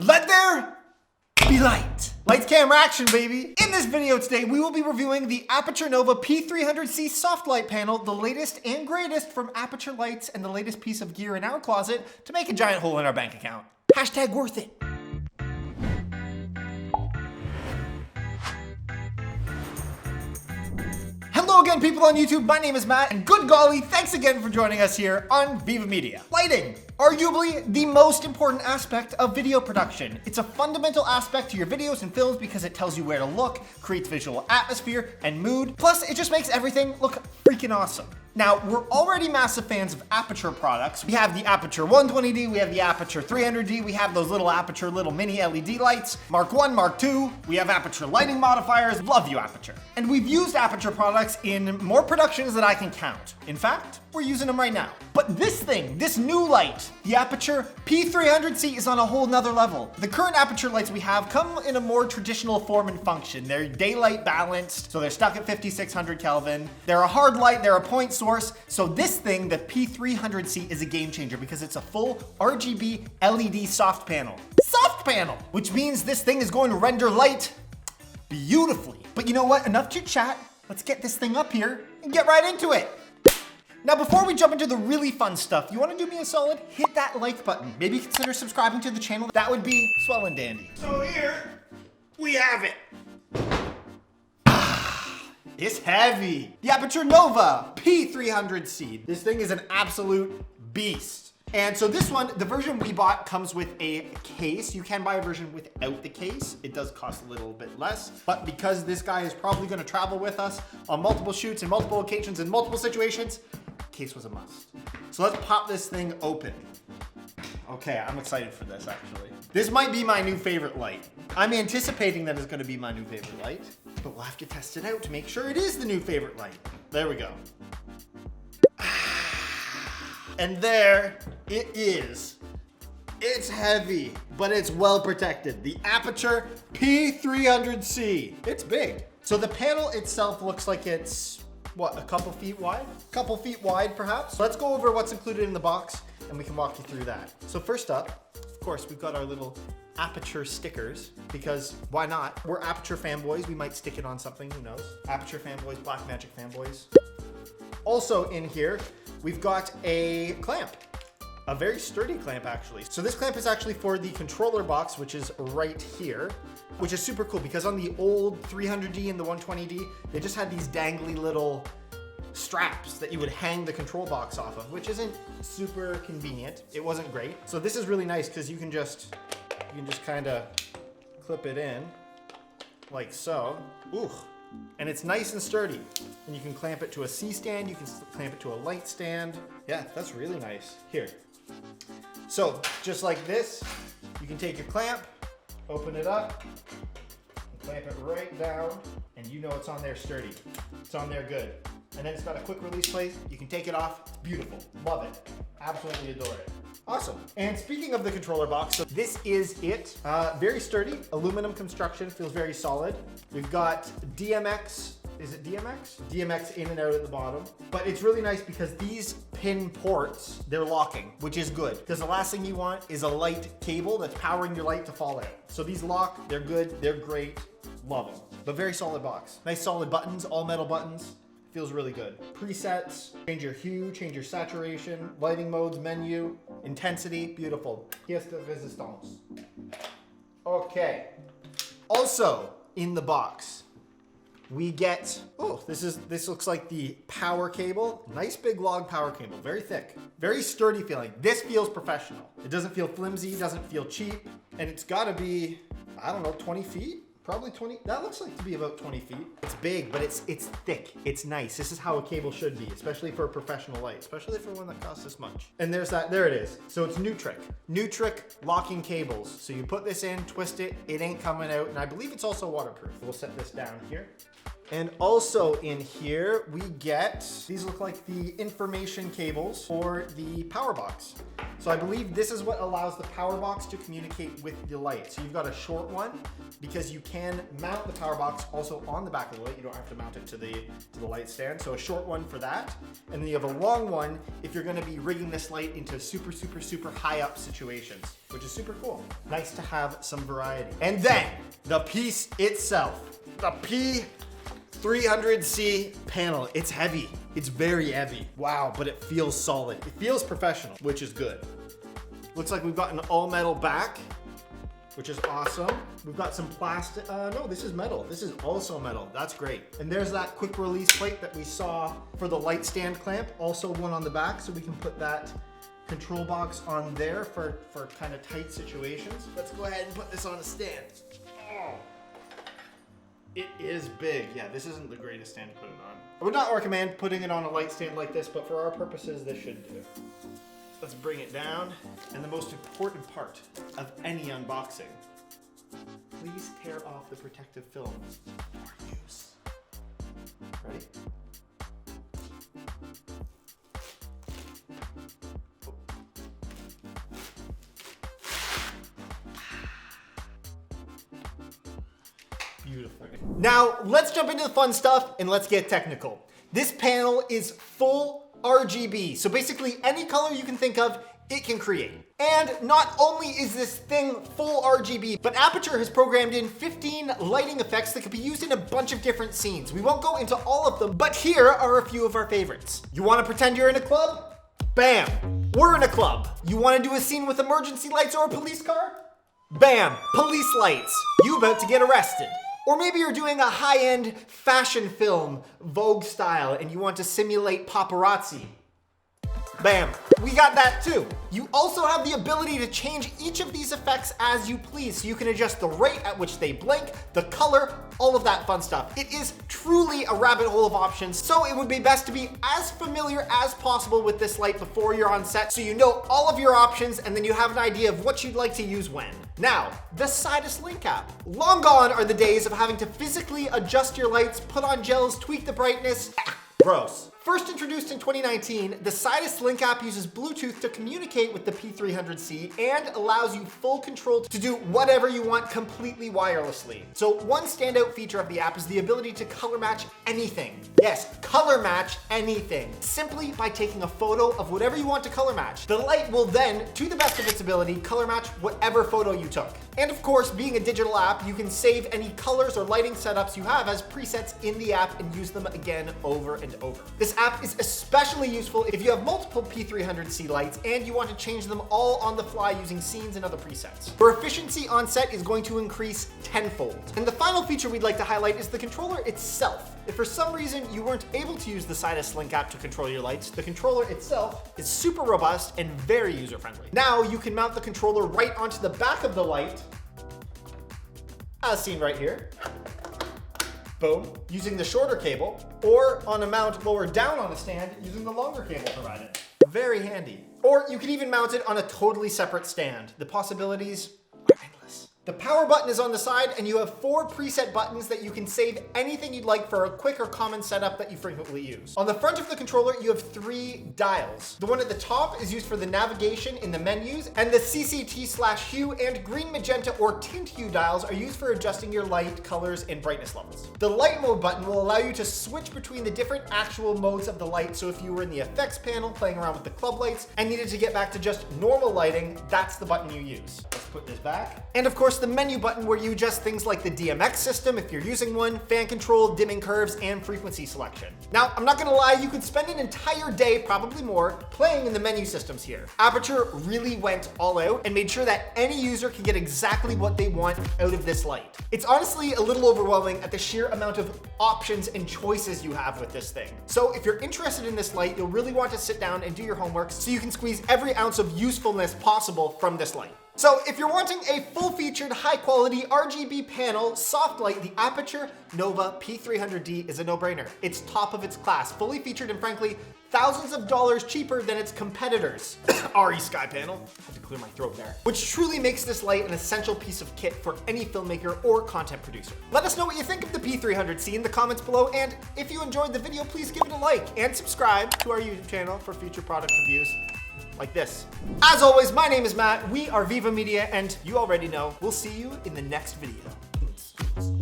Let there be light. Lights, camera, action, baby. In this video today, we will be reviewing the Aputure Nova P300C soft light panel, the latest and greatest from Aputure Lights and the latest piece of gear in our closet to make a giant hole in our bank account. Hashtag worth it. Hello again, people on YouTube. My name is Matt, and good golly, thanks again for joining us here on Viva Media. Lighting, arguably the most important aspect of video production. It's a fundamental aspect to your videos and films because it tells you where to look, creates visual atmosphere and mood, plus it just makes everything look freaking awesome. Now, we're already massive fans of Aputure products. We have the Aputure 120D, we have the Aputure 300D, we have those little Aputure little mini LED lights, Mark 1, Mark 2, we have Aputure lighting modifiers, love you Aputure. And we've used Aputure products in more productions than I can count. In fact, we're using them right now. But this thing, this new light, the Aputure P300C is on a whole nother level. The current Aputure lights we have come in a more traditional form and function. They're daylight balanced, so they're stuck at 5600 Kelvin. They're a hard light, they're a point source. So this thing, the P300C, is a game changer because it's a full RGB LED soft panel. Soft panel! Which means this thing is going to render light beautifully. But you know what? Enough chit chat. Let's get this thing up here and get right into it. Now, before we jump into the really fun stuff, you want to do me a solid? Hit that like button. Maybe consider subscribing to the channel. That would be swell and dandy. So here we have it. It's heavy. The Aputure Nova P300C. This thing is an absolute beast. And so this one, the version we bought comes with a case. You can buy a version without the case. It does cost a little bit less, but because this guy is probably going to travel with us on multiple shoots in multiple occasions in multiple situations, case was a must. So let's pop this thing open. Okay, I'm excited for this actually. This might be my new favorite light. I'm anticipating that it's going to be my new favorite light, but we'll have to test it out to make sure it is the new favorite light. There we go. And there it is. It's heavy, but it's well protected. The Aputure P300C. It's big. So the panel itself looks like it's, what, a couple feet wide? Couple feet wide, perhaps? Let's go over what's included in the box, and we can walk you through that. So first up, of course, we've got our little Aputure stickers, because why not? We're Aputure fanboys. We might stick it on something, who knows? Aputure fanboys, Blackmagic fanboys. Also in here, we've got a clamp. A very sturdy clamp, actually. So this clamp is actually for the controller box, which is right here, which is super cool because on the old 300D and the 120D, they just had these dangly little straps that you would hang the control box off of, which isn't super convenient. It wasn't great. So this is really nice because you can just kind of clip it in like so. Ooh. And it's nice and sturdy. And you can clamp it to a C-stand, you can clamp it to a light stand. Yeah, that's really nice. Here. So, just like this, you can take your clamp, open it up, and clamp it right down, and you know it's on there sturdy. It's on there good. And then it's got a quick release plate. You can take it off. It's beautiful. Love it. Absolutely adore it. Awesome. And speaking of the controller box, so this is it. Very sturdy, aluminum construction, feels very solid. We've got DMX, is it DMX? DMX in and out at the bottom. But it's really nice because these pin ports, they're locking, which is good. Because the last thing you want is a light cable that's powering your light to fall out. So these lock, they're good, they're great, love them. But very solid box. Nice solid buttons, all metal buttons. Feels really good. Presets, change your hue, change your saturation, lighting modes, menu, intensity, beautiful. Pièce de résistance. Okay. Also in the box, we get, oh, this looks like the power cable. Nice big long power cable, very thick, very sturdy feeling. This feels professional. It doesn't feel flimsy, doesn't feel cheap, and it's gotta be, I don't know, 20 feet? Probably 20, that looks like to be about 20 feet. It's big, but it's thick. It's nice. This is how a cable should be, especially for a professional light, especially for one that costs this much. And there's that, there it is. So it's Nutric. Nutric locking cables. So you put this in, twist it, it ain't coming out, and I believe it's also waterproof. We'll set this down here. And also in here, we get, these look like the information cables for the power box. So I believe this is what allows the power box to communicate with the light. So you've got a short one because you can mount the power box also on the back of the light. You don't have to mount it to the light stand. So a short one for that. And then you have a long one if you're gonna be rigging this light into super, super, super high up situations, which is super cool. Nice to have some variety. And then the piece itself, the P300C panel. It's heavy. It's very heavy. Wow, but it feels solid. It feels professional, which is good. Looks like we've got an all metal back, which is awesome. We've got some plastic. No, this is metal. This is also metal. That's great. And there's that quick release plate that we saw for the light stand clamp. Also one on the back, so we can put that control box on there for kind of tight situations. Let's go ahead and put this on a stand. Oh. It is big. Yeah, this isn't the greatest stand to put it on. I would not recommend putting it on a light stand like this, but for our purposes, this should do. Let's bring it down. And the most important part of any unboxing, please tear off the protective film for use. Ready? Beautiful. Now, let's jump into the fun stuff and let's get technical. This panel is full RGB, so basically any color you can think of, it can create. And not only is this thing full RGB, but Aputure has programmed in 15 lighting effects that could be used in a bunch of different scenes. We won't go into all of them, but here are a few of our favorites. You want to pretend you're in a club? Bam! We're in a club. You want to do a scene with emergency lights or a police car? Bam! Police lights. You about to get arrested. Or maybe you're doing a high-end fashion film, Vogue style, and you want to simulate paparazzi. Bam, we got that too. You also have the ability to change each of these effects as you please, so you can adjust the rate at which they blink, the color, all of that fun stuff. It is truly a rabbit hole of options, so it would be best to be as familiar as possible with this light before you're on set, so you know all of your options and then you have an idea of what you'd like to use when. Now, the Sidus Link App. Long gone are the days of having to physically adjust your lights, put on gels, tweak the brightness. Gross. First introduced in 2019, the Sidus Link App uses Bluetooth to communicate with the P300C and allows you full control to do whatever you want completely wirelessly. So one standout feature of the app is the ability to color match anything. Yes, color match anything. Simply by taking a photo of whatever you want to color match. The light will then, to the best of its ability, color match whatever photo you took. And of course, being a digital app, you can save any colors or lighting setups you have as presets in the app and use them again over and over. This app is especially useful if you have multiple P300C lights and you want to change them all on the fly using scenes and other presets. For efficiency on set is going to increase tenfold. And the final feature we'd like to highlight is the controller itself. If for some reason you weren't able to use the Sidus Link App to control your lights, the controller itself is super robust and very user-friendly. Now you can mount the controller right onto the back of the light, as seen right here. Boom, using the shorter cable, or on a mount lower down on a stand using the longer cable provided. Very handy. Or you can even mount it on a totally separate stand. The possibilities are endless. The power button is on the side and you have 4 preset buttons that you can save anything you'd like for a quick or common setup that you frequently use. On the front of the controller, you have 3 dials. The one at the top is used for the navigation in the menus, and the CCT/hue and green, magenta, or tint hue dials are used for adjusting your light, colors, and brightness levels. The light mode button will allow you to switch between the different actual modes of the light, so if you were in the effects panel playing around with the club lights and needed to get back to just normal lighting, that's the button you use. Let's put this back. And of course, the menu button where you adjust things like the DMX system if you're using one, fan control, dimming curves, and frequency selection. Now, I'm not gonna lie, you could spend an entire day, probably more, playing in the menu systems here. Aputure really went all out and made sure that any user can get exactly what they want out of this light. It's honestly a little overwhelming at the sheer amount of options and choices you have with this thing. So if you're interested in this light, you'll really want to sit down and do your homework so you can squeeze every ounce of usefulness possible from this light. So if you're wanting a full-featured, high-quality RGB panel soft light, the Aputure Nova P300D is a no-brainer. It's top of its class, fully featured, and frankly, thousands of dollars cheaper than its competitors. Arri Skypanel, had to clear my throat there. Which truly makes this light an essential piece of kit for any filmmaker or content producer. Let us know what you think of the P300C in the comments below, and if you enjoyed the video, please give it a like and subscribe to our YouTube channel for future product reviews like this. As always, my name is Matt, we are Viva Media, and you already know, we'll see you in the next video.